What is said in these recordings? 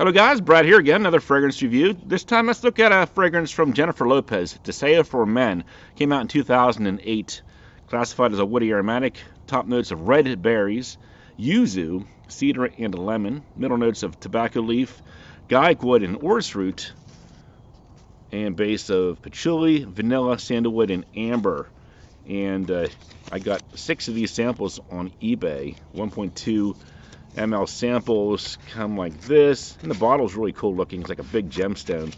Hello guys, Brad here again, another fragrance review. This time let's look at a fragrance from Jennifer Lopez, Deseo for Men. Came out in 2008, classified as a woody aromatic. Top notes of red berries, yuzu, cedar and lemon. Middle notes of tobacco leaf, guaiac wood and orris root. And base of patchouli, vanilla, sandalwood and amber. And I got 6 of these samples on eBay, 1.2 ml samples come like this, and the bottle is really cool looking. It's like a big gemstone.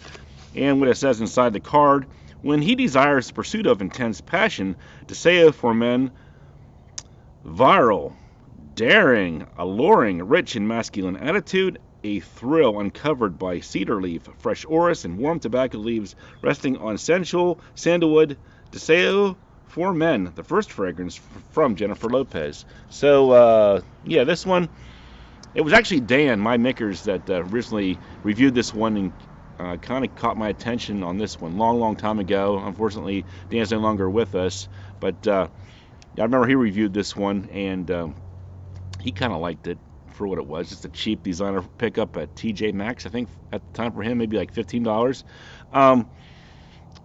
And what it says inside the card: when he desires the pursuit of intense passion, Deseo for Men, viral, daring, alluring, rich in masculine attitude, a thrill uncovered by cedar leaf, fresh orris, and warm tobacco leaves, resting on sensual sandalwood. Deseo for Men, the first fragrance from Jennifer Lopez. So yeah, this one, it was actually Dan, my Knickers, that originally reviewed this one and kind of caught my attention on this one long time ago. Unfortunately, Dan's no longer with us, but I remember he reviewed this one, and he kind of liked it for what it was. Just a cheap designer pickup at TJ Maxx, I think at the time for him, maybe like $15.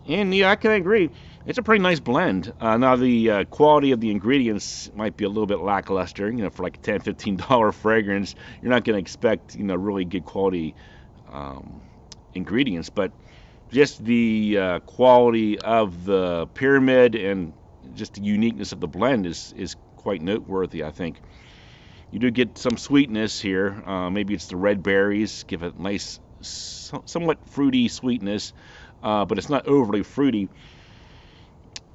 And yeah, I can agree. It's a pretty nice blend. Now the quality of the ingredients might be a little bit lackluster. For like a $10, $15 fragrance, you're not going to expect really good quality ingredients. But just the quality of the pyramid and just the uniqueness of the blend is quite noteworthy, I think. You do get some sweetness here. Maybe it's the red berries, give it nice, somewhat fruity sweetness, but it's not overly fruity.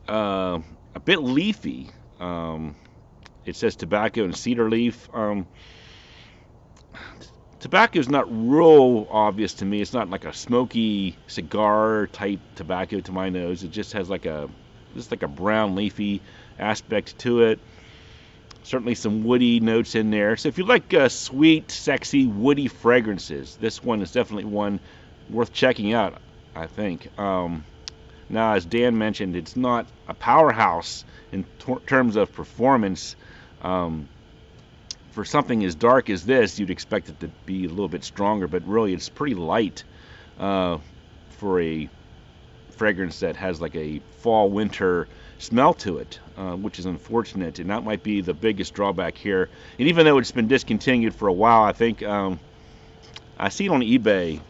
A bit leafy. It says tobacco and cedar leaf. Tobacco is not real obvious to me. It's not like a smoky cigar type tobacco to my nose. It just has like a brown leafy aspect to it. Certainly some woody notes in there. So if you like sweet, sexy, woody fragrances, this one is definitely one worth checking out, I think. Now, as Dan mentioned, it's not a powerhouse in terms of performance. For something as dark as this, you'd expect it to be a little bit stronger, but really it's pretty light for a fragrance that has like a fall-winter smell to it, which is unfortunate, and that might be the biggest drawback here. And even though it's been discontinued for a while, I think I see it on eBay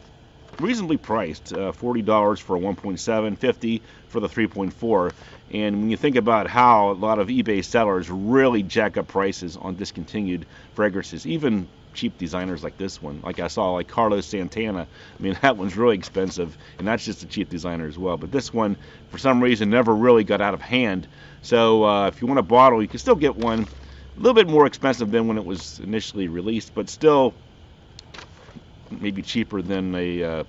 reasonably priced, $40 for a 1.7, $50 for the 3.4. And when you think about how a lot of eBay sellers really jack up prices on discontinued fragrances, even cheap designers like this one, like I saw like Carlos Santana, I mean, that one's really expensive, and that's just a cheap designer as well. But this one, for some reason, never really got out of hand. So if you want a bottle, you can still get one a little bit more expensive than when it was initially released, but still maybe cheaper than a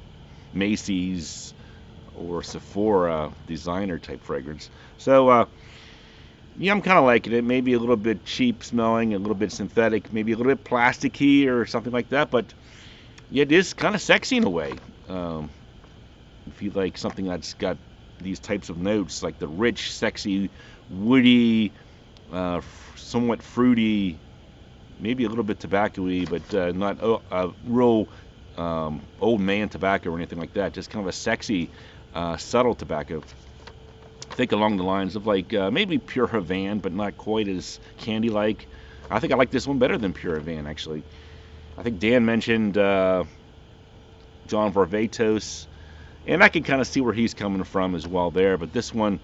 Macy's or Sephora designer type fragrance. So yeah, I'm kind of liking it. Maybe a little bit cheap smelling, a little bit synthetic, maybe a little bit plasticky or something like that, but yeah, it is kind of sexy in a way. If you like something that's got these types of notes, like the rich, sexy, woody, somewhat fruity, maybe a little bit tobacco-y, but not a real old man tobacco or anything like that. Just kind of a sexy, subtle tobacco. Think along the lines of like maybe Pure Havana, but not quite as candy-like. I think I like this one better than Pure Havana, actually. I think Dan mentioned John Varvatos, and I can kind of see where he's coming from as well there, but this one,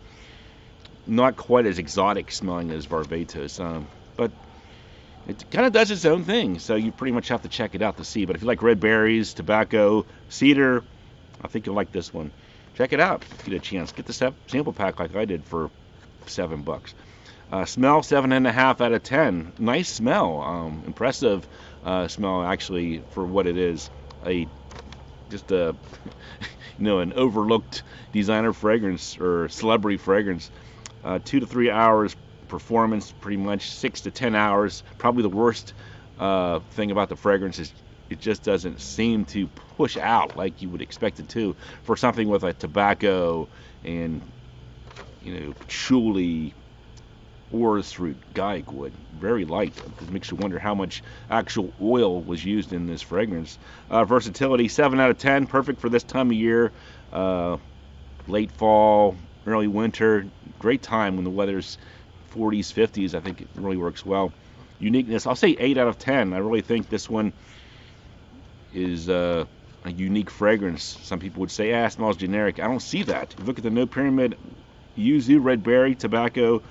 not quite as exotic smelling as Varvatos, but it kind of does its own thing, so you pretty much have to check it out to see. But if you like red berries, tobacco, cedar, I think you'll like this one. Check it out if you get a chance. Get the sample pack like I did for $7. Smell, 7.5 out of 10. Nice smell. Impressive smell, actually, for what it is. Just a an overlooked designer fragrance or celebrity fragrance. 2 to 3 hours performance, pretty much 6 to 10 hours. Probably the worst thing about the fragrance is it just doesn't seem to push out like you would expect it to for something with a tobacco and patchouli orris root geic wood. Very light. It makes you wonder how much actual oil was used in this fragrance. Versatility, 7 out of 10. Perfect for this time of year. Late fall, early winter. Great time when the weather's 40s, 50s. I think it really works well. Uniqueness, I'll say 8 out of 10. I really think this one is a unique fragrance. Some people would say, it smells generic. I don't see that. If you look at the note pyramid, yuzu, red berry, tobacco,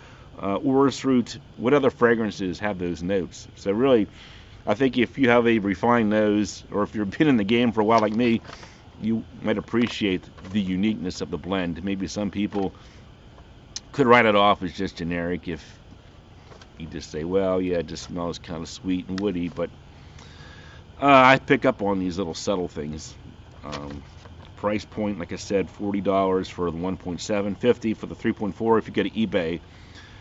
orris root, what other fragrances have those notes? So really, I think if you have a refined nose, or if you've been in the game for a while like me, you might appreciate the uniqueness of the blend. Maybe some people could write it off as just generic if you just say, well, yeah, it just smells kind of sweet and woody, but I pick up on these little subtle things. Price point, like I said, $40 for the 1.7, $50 for the 3.4 if you go to eBay.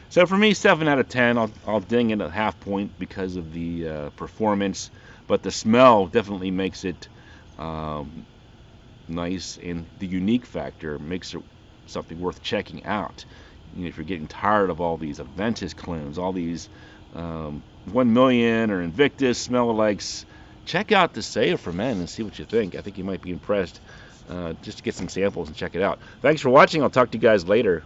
So for me, 7 out of 10. I'll ding it a half point because of the performance, but the smell definitely makes it nice, and the unique factor makes it something worth checking out. You know, if you're getting tired of all these Aventus clones, all these 1 million or Invictus smell-alikes, check out Deseo for Men and see what you think. I think you might be impressed. Just to get some samples and check it out. Thanks for watching. I'll talk to you guys later.